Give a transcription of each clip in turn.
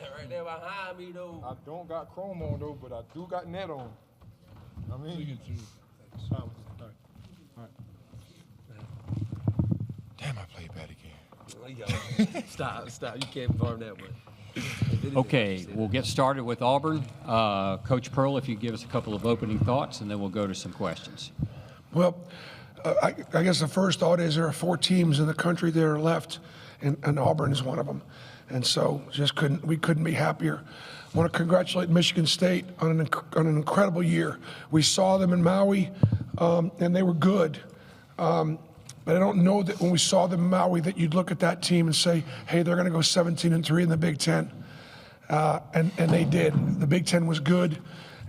Right there behind me, though. I don't got chrome on, though, but I do got net on. I mean, all right. Damn, I played bad again. Stop. You can't farm that one. Okay, we'll get started with Auburn. Coach Pearl, if you give us a couple of opening thoughts, and then we'll go to some questions. Well, I guess the first thought is there are 4 teams in the country that are left, and Auburn is one of them. And so we couldn't be happier. I want to congratulate Michigan State on an incredible year. We saw them in Maui, and they were good. But I don't know that when we saw them in Maui that you'd look at that team and say, hey, they're going to go 17-3 in the Big Ten. And they did. The Big Ten was good.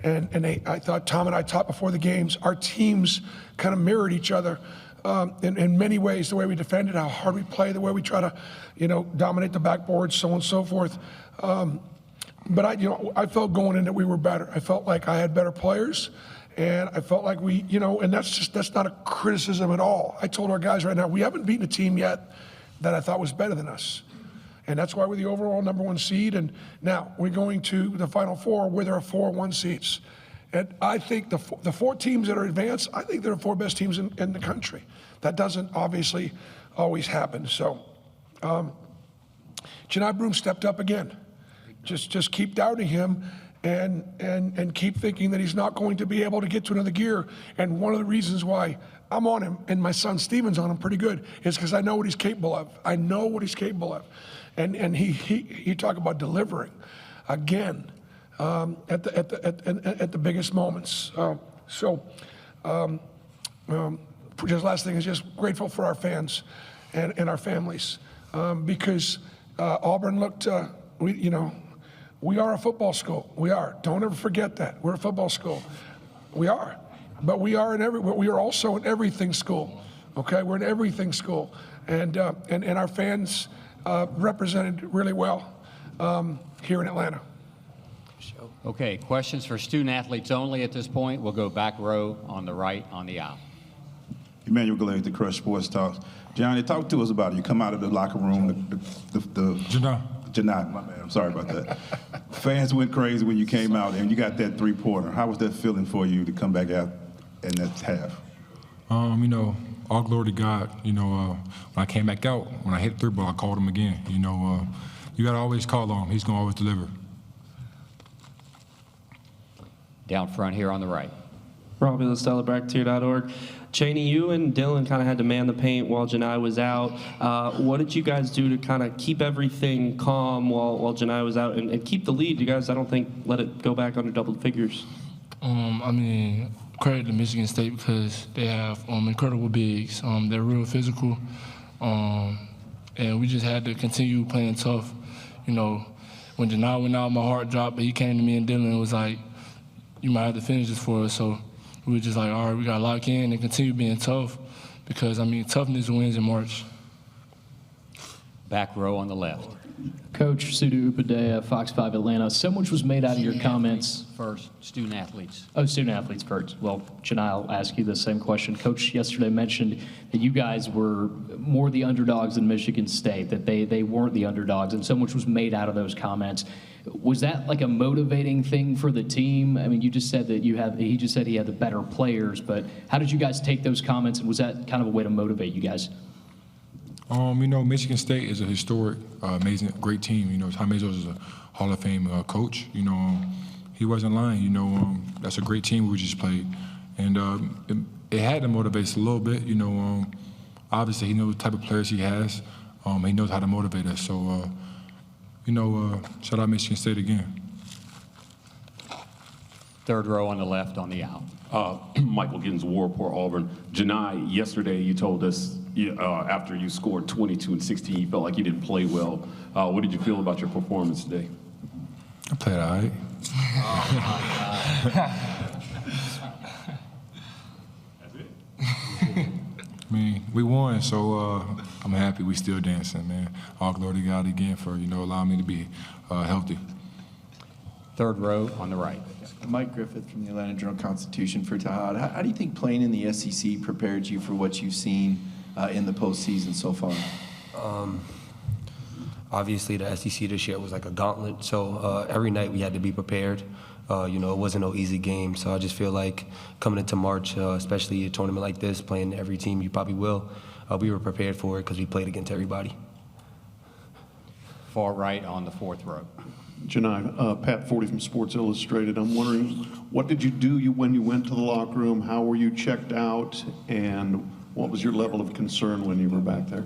And I thought Tom and I talked before the games. Our teams kind of mirrored each other in many ways. The way we defended, how hard we play, the way we try to, dominate the backboard, so on and so forth. But I felt going in that we were better. I felt like I had better players, and I felt like we, and that's not a criticism at all. I told our guys right now, we haven't beaten a team yet that I thought was better than us. And that's why we're the overall #1 seed. And now we're going to the Final Four where there are 4 1 seeds. And I think the 4 teams that are advanced, I think they're the 4 best teams in the country. That doesn't obviously always happen. So Johni Broome stepped up again. Just keep doubting him and keep thinking that he's not going to be able to get to another gear. And one of the reasons why I'm on him and my son Steven's on him pretty good is because I know what he's capable of. I know what he's capable of. And he talk about delivering again at the biggest moments. Just last thing is just grateful for our fans and our families because Auburn looked. We are a football school. We are. Don't ever forget that. We're a football school. We are. But we are also an everything school. Okay, we're an everything school, and our fans represented really well here in Atlanta. Okay, questions for student athletes only at this point. We'll go back row on the right on the aisle. Emmanuel Galley, the Crush Sports Talks. Johnny, talk to us about it. You come out of the locker room, Johni, my man, I'm sorry about that. Fans went crazy when you came out and you got that 3-pointer. How was that feeling for you to come back out in that half? All glory to God. When I came back out, when I hit the 3-ball, I called him again. You got to always call on him. He's going to always deliver. Down front here on the right. Robbie LaStellaBracketeer.org. Chaney, you and Dylan kind of had to man the paint while Johni was out. What did you guys do to kind of keep everything calm while Johni was out and keep the lead? You guys, I don't think, let it go back under double figures. Credit to Michigan State because they have incredible bigs. They're real physical, and we just had to continue playing tough. When Johni went out, my heart dropped, but he came to me and Dylan and was like, you might have to finish this for us. So we were just like, all right, we got to lock in and continue being tough because, toughness wins in March. Back row on the left. Coach Sudu Upadea, Fox 5 Atlanta. So much was made out of your comments. First, student athletes. Oh, student athletes first. Well, Johni, I'll ask you the same question. Coach yesterday mentioned that you guys were more the underdogs than Michigan State, that they weren't the underdogs, and so much was made out of those comments. Was that like a motivating thing for the team? You just said that he just said he had the better players, but how did you guys take those comments, and was that kind of a way to motivate you guys? Michigan State is a historic, amazing, great team. Tom Izzo is a Hall of Fame coach. He wasn't lying. That's a great team we just played. And it had to motivate us a little bit. Obviously he knows the type of players he has. He knows how to motivate us. So, shout out Michigan State again. Third row on the left on the aisle. Michael Gittins, War Report, Auburn. Johni, yesterday you told us after you scored 22 and 16, you felt like you didn't play well. What did you feel about your performance today? I played all right. That's it? We won, so I'm happy we still dancing, man. All glory to God again for, allowing me to be healthy. Third row on the right. Mike Griffith from the Atlanta Journal-Constitution for Tahaad. How do you think playing in the SEC prepared you for what you've seen in the postseason so far? Obviously, the SEC this year was like a gauntlet, so every night we had to be prepared. You know, it wasn't no easy game, so I just feel like coming into March, especially a tournament like this, playing every team you probably will, we were prepared for it because we played against everybody. Far right on the fourth row. Johni, Pat Forty from Sports Illustrated. I'm wondering, what did you do when you went to the locker room? How were you checked out? And what was your level of concern when you were back there?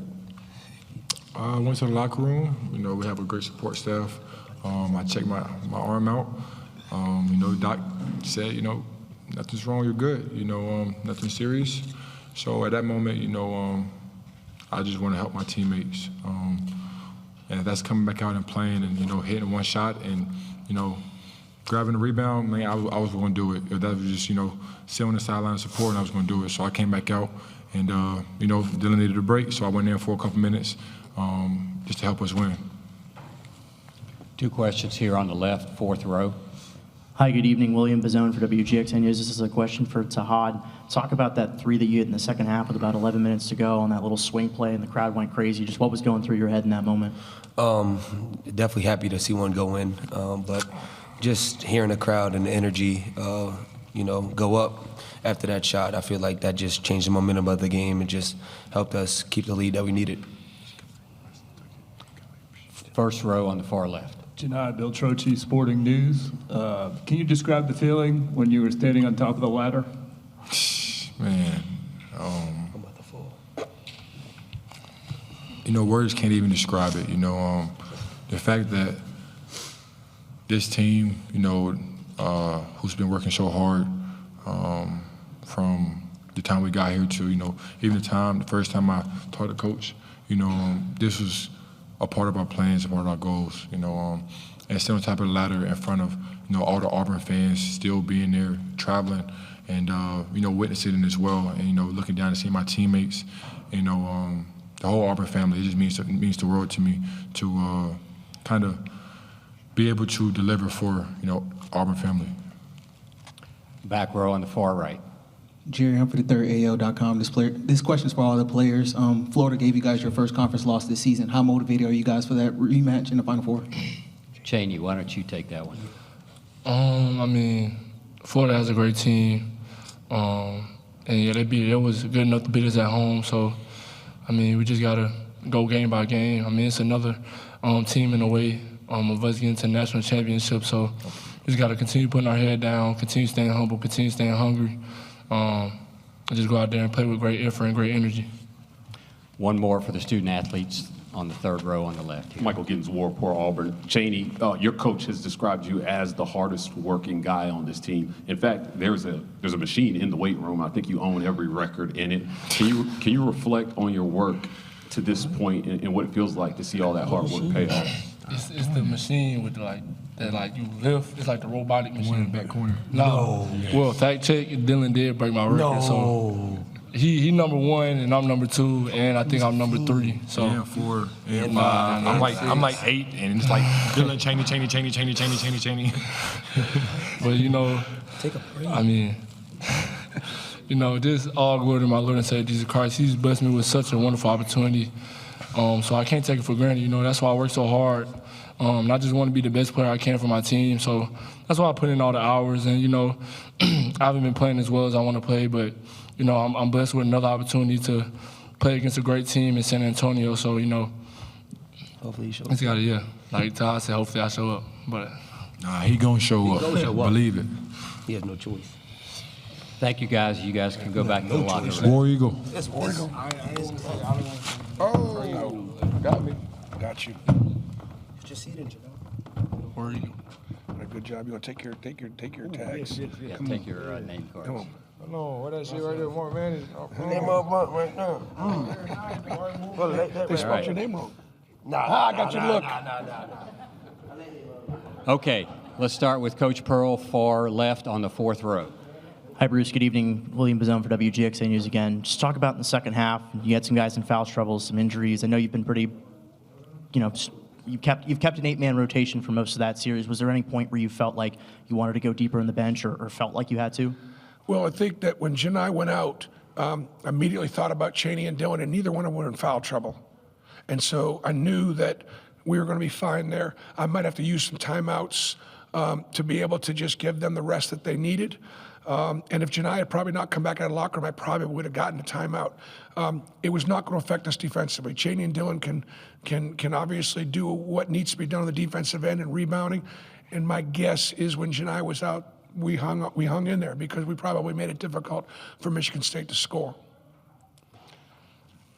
I went to the locker room. You know, we have a great support staff. I checked my arm out. You know, Doc said, you know, nothing's wrong, you're good. You know, nothing serious. So at that moment, you know, I just want to help my teammates. And if that's coming back out and playing and, you know, hitting one shot and, you know, grabbing the rebound, man, I was going to do it. If that was just, you know, sitting on the sideline supporting, I was going to do it. So I came back out and, you know, Dylan needed a break, so I went in for a couple minutes just to help us win. Two questions here on the left, fourth row. Hi, good evening. William Bazone for WGXN News. This is a question for Tahaad. Talk about that three that you hit in the second half with about 11 minutes to go on that little swing play, and the crowd went crazy. Just what was going through your head in that moment? Definitely happy to see one go in, but just hearing the crowd and the energy, you know, go up after that shot, I feel like that just changed the momentum of the game and just helped us keep the lead that we needed. First row on the far left. Johni, Bill Troche, Sporting News. Can you describe the feeling when you were standing on top of the ladder? Man, you know, words can't even describe it. You know, the fact that this team, you know, who's been working so hard from the time we got here to, you know, even the first time I talked to Coach, you know, this was a part of our plans, a part of our goals, you know, and still on top of the ladder in front of, you know, all the Auburn fans still being there, traveling, and, you know, witnessing it as well, and, you know, looking down and seeing my teammates, you know, the whole Auburn family, it just means the world to me to kind of be able to deliver for, you know, Auburn family. Back row on the far right. Jerry Humphrey III, AL.com. This question's for all the players. Florida gave you guys your first conference loss this season. How motivated are you guys for that rematch in the Final Four? Chaney, why don't you take that one? I mean, Florida has a great team. And yeah, they was good enough to beat us at home. So, I mean, we just got to go game by game. I mean, it's another team in a way of us getting to the national championship. So, we just got to continue putting our head down, continue staying humble, continue staying hungry. Just go out there and play with great effort and great energy. One more for the student athletes on the third row on the left here. Michael Gittins, War Report, Auburn. Chaney, your coach has described you as the hardest working guy on this team. In fact, there's a machine in the weight room. I think you own every record in it. Can you reflect on your work to this point and what it feels like to see all that hard work pay off? It's the machine with that you lift. It's like the robotic machine. One in the back corner. No. Well, fact check, Dylan did break my record. No. So he number one and I'm number two and I think I'm number three. So yeah, 4 and 5. I'm like 8 and it's like Dylan, Chaney. But you know, I mean, you know, this all glory to my Lord and Savior Jesus Christ. He's blessed me with such a wonderful opportunity. So I can't take it for granted. You know, that's why I work so hard. And I just want to be the best player I can for my team. So that's why I put in all the hours. And, you know, I haven't been playing as well as I want to play, but, you know, I'm blessed with another opportunity to play against a great team in San Antonio. So, you know, hopefully you show up. It's got to, yeah. Like Tahaad said, hopefully I show up. But nah, he going to show up. Believe it. He has no choice. Thank you, guys. You guys can go back to the locker room. War Eagle. Yes, War Eagle. Oh, got me. Got you. Just see it in War Eagle. Good job. You want to take your tags? Yeah, take your name cards. Come on. No, what that shit right there, Mark, man? Name up right now. They spelled your name wrong. I got you. Look. Okay, let's start with Coach Pearl, far left on the fourth row. Hi, Bruce. Good evening. William Bazone for WGXN News again. Just talk about in the second half. You had some guys in foul trouble, some injuries. I know you've been pretty, you know, you've kept an 8-man rotation for most of that series. Was there any point where you felt like you wanted to go deeper in the bench or felt like you had to? Well, I think that when Johni went out, I immediately thought about Chaney and Dylan, and neither one of them were in foul trouble. And so I knew that we were going to be fine there. I might have to use some timeouts to be able to just give them the rest that they needed. And if Johni had probably not come back out of the locker room, I probably would have gotten a timeout. It was not going to affect us defensively. Chaney and Dylan can obviously do what needs to be done on the defensive end and rebounding. And my guess is when Johni was out, we hung in there because we probably made it difficult for Michigan State to score.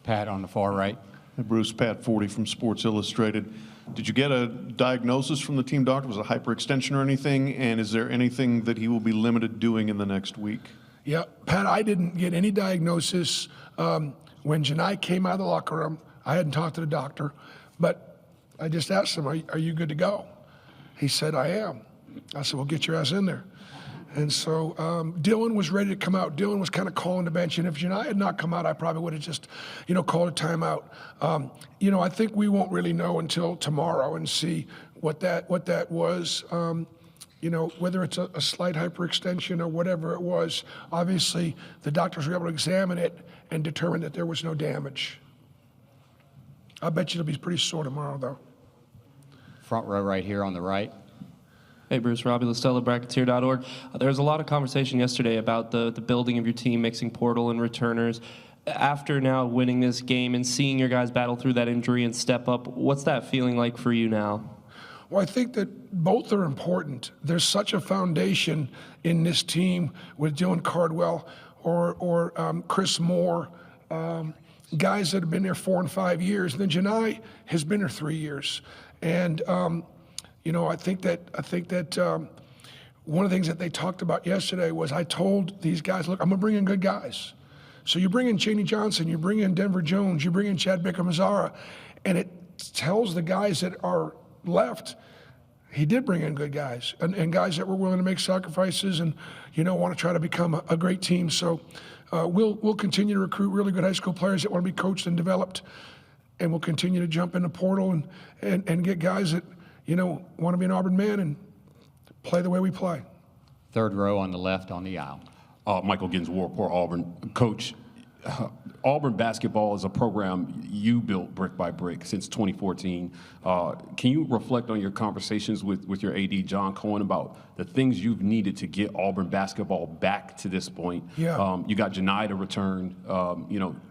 Pat on the far right. Bruce, Pat 40 from Sports Illustrated. Did you get a diagnosis from the team doctor? Was it hyperextension or anything? And is there anything that he will be limited doing in the next week? Yeah, Pat, I didn't get any diagnosis. When Johni came out of the locker room, I hadn't talked to the doctor, but I just asked him, are you good to go? He said, I am. I said, well, get your ass in there. And so Dylan was ready to come out. Dylan was kind of calling the bench. And if Johni had not come out, I probably would have just, called a timeout. I think we won't really know until tomorrow and see what that was. Whether it's a slight hyperextension or whatever it was. Obviously, the doctors were able to examine it and determine that there was no damage. I bet you it'll be pretty sore tomorrow, though. Front row right here on the right. Hey, Bruce, Robbie Listella, Bracketeer.org. There was a lot of conversation yesterday about the building of your team, mixing portal and returners. After now winning this game and seeing your guys battle through that injury and step up, what's that feeling like for you now? Well, I think that both are important. There's such a foundation in this team with Dylan Cardwell or Chris Moore, guys that have been there 4 and 5 years. And then Johni has been there 3 years. And I think that one of the things that they talked about yesterday was I told these guys, look, I'm going to bring in good guys. So you bring in Chaney Johnson, you bring in Denver Jones, you bring in Chad Baker-Mazara, and it tells the guys that are left, he did bring in good guys and guys that were willing to make sacrifices and, want to try to become a great team. So we'll continue to recruit really good high school players that want to be coached and developed, and we'll continue to jump in the portal and get guys that, want to be an Auburn man and play the way we play. Third row on the left on the aisle. Michael Ginswar, for Auburn. Coach, Auburn basketball is a program you built brick by brick since 2014. Can you reflect on your conversations with your AD, John Cohen, about the things you've needed to get Auburn basketball back to this point? Yeah. You got Johni to return.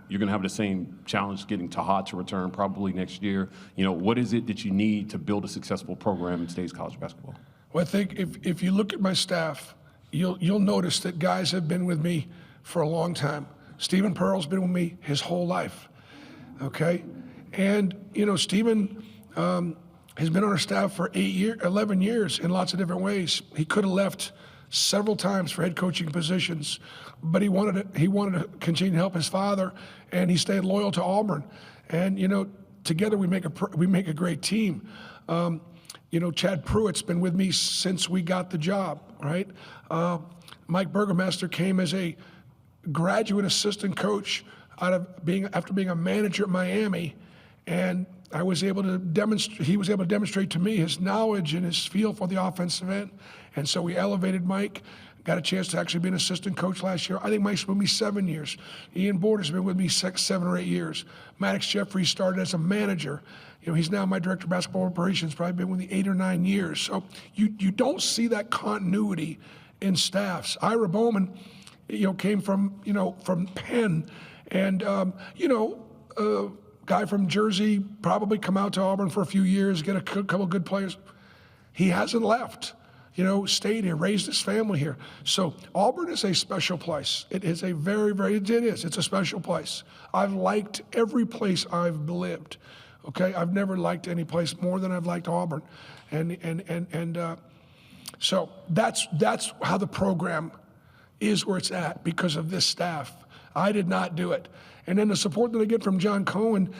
You're going to have the same challenge getting Tahaad to return probably next year. What is it that you need to build a successful program in today's college basketball? Well, I think if you look at my staff, you'll notice that guys have been with me for a long time. Stephen Pearl's been with me his whole life, okay? And, Stephen has been on our staff for 11 years in lots of different ways. He could have left several times for head coaching positions, but he wanted to continue to help his father, and he stayed loyal to Auburn. And, together we make a great team. Chad Pruitt's been with me since we got the job, right? Mike Burgermaster came as a graduate assistant coach after being a manager at Miami, and I was able to demonstrate. He was able to demonstrate to me his knowledge and his feel for the offensive end, and so we elevated Mike. Got a chance to actually be an assistant coach last year. I think Mike's been with me 7 years. Ian Border's been with me 6, 7, or 8 years. Maddox Jeffries started as a manager. He's now my director of basketball operations. Probably been with me 8 or 9 years. So you don't see that continuity in staffs. Ira Bowman, came from Penn, and guy from Jersey probably come out to Auburn for a few years, get a couple of good players. He hasn't left. Stayed here, raised his family here. So Auburn is a special place. It is a it's a special place. I've liked every place I've lived. Okay, I've never liked any place more than I've liked Auburn, so that's how the program is where it's at because of this staff. I did not do it. And then the support that I get from John Cohen,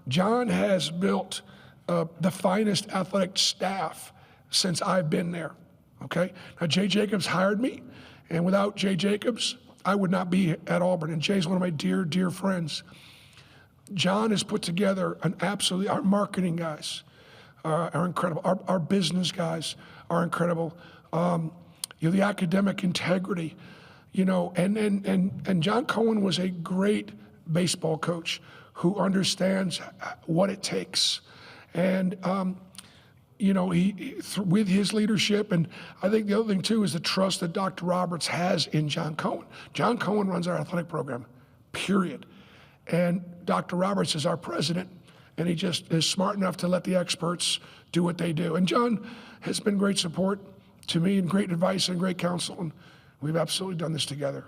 John has built the finest athletic staff since I've been there, okay? Now, Jay Jacobs hired me, and without Jay Jacobs, I would not be at Auburn, and Jay's one of my dear, dear friends. John has put together our marketing guys are incredible. Our business guys are incredible. The academic integrity, and John Cohen was a great baseball coach who understands what it takes. And, with his leadership, and I think the other thing too is the trust that Dr. Roberts has in John Cohen. John Cohen runs our athletic program, period. And Dr. Roberts is our president, and he just is smart enough to let the experts do what they do. And John has been great support to me and great advice and great counsel, and we've absolutely done this together.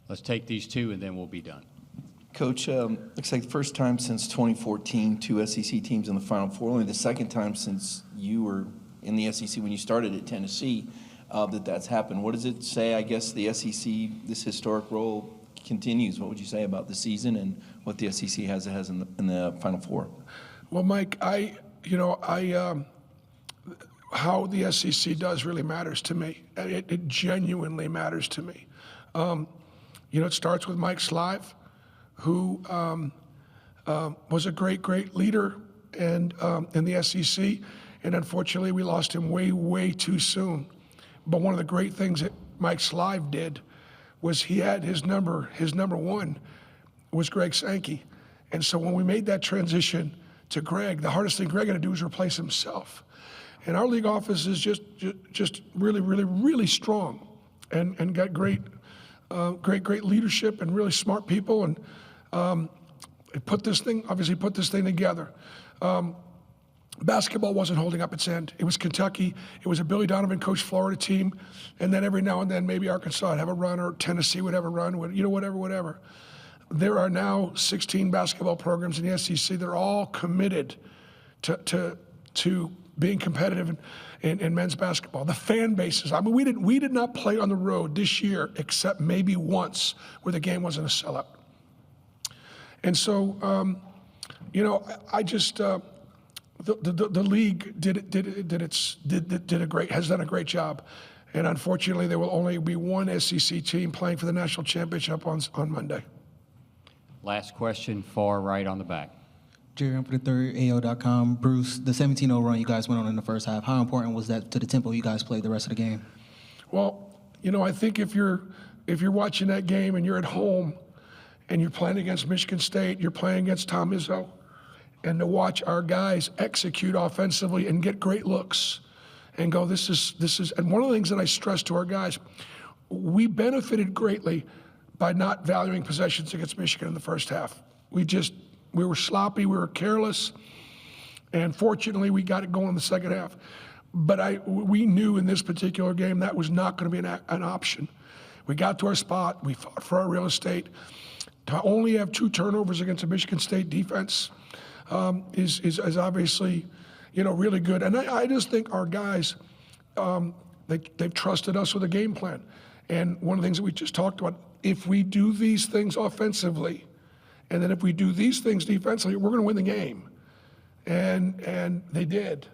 Let's take these two, and then we'll be done. Coach, looks like the first time since 2014, 2 SEC teams in the Final Four, only the second time since you were in the SEC when you started at Tennessee that's happened. What does it say, I guess, the SEC, this historic role continues? What would you say about the season and what the SEC has in the Final Four? Well, Mike, how the SEC does really matters to me. It genuinely matters to me. It starts with Mike Slive, who was a great leader and in the SEC, and unfortunately we lost him way too soon. But one of the great things that Mike Slive did was he had his number one was Greg Sankey. And so when we made that transition to Greg, the hardest thing Greg had to do was replace himself. And our league office is just really strong and got great leadership and really smart people, and put this thing together. Basketball wasn't holding up its end. It was Kentucky. It was a Billy Donovan coached Florida team, and then every now and then maybe Arkansas would have a run, or Tennessee would have a run, whatever. There are now 16 basketball programs in the SEC. They're all committed to being competitive in men's basketball. The fan bases. I mean, we did not play on the road this year except maybe once where the game wasn't a sellout. And so, I just the league has done a great job, and unfortunately, there will only be one SEC team playing for the national championship on Monday. Last question, far right on the back. Jerry for the third, AL.com. Bruce, the 17-0 run you guys went on in the first half, how important was that to the tempo you guys played the rest of the game? Well, I think if you're watching that game and you're at home and you're playing against Michigan State, you're playing against Tom Izzo, and to watch our guys execute offensively and get great looks and go, this is, and one of the things that I stress to our guys, we benefited greatly by not valuing possessions against Michigan in the first half. We were sloppy, we were careless, and fortunately we got it going in the second half. But we knew in this particular game that was not going to be an option. We got to our spot, we fought for our real estate. To only have 2 turnovers against a Michigan State defense is obviously, really good. And I just think our guys, they've trusted us with a game plan. And one of the things that we just talked about, if we do these things offensively, and then if we do these things defensively, we're going to win the game. And they did.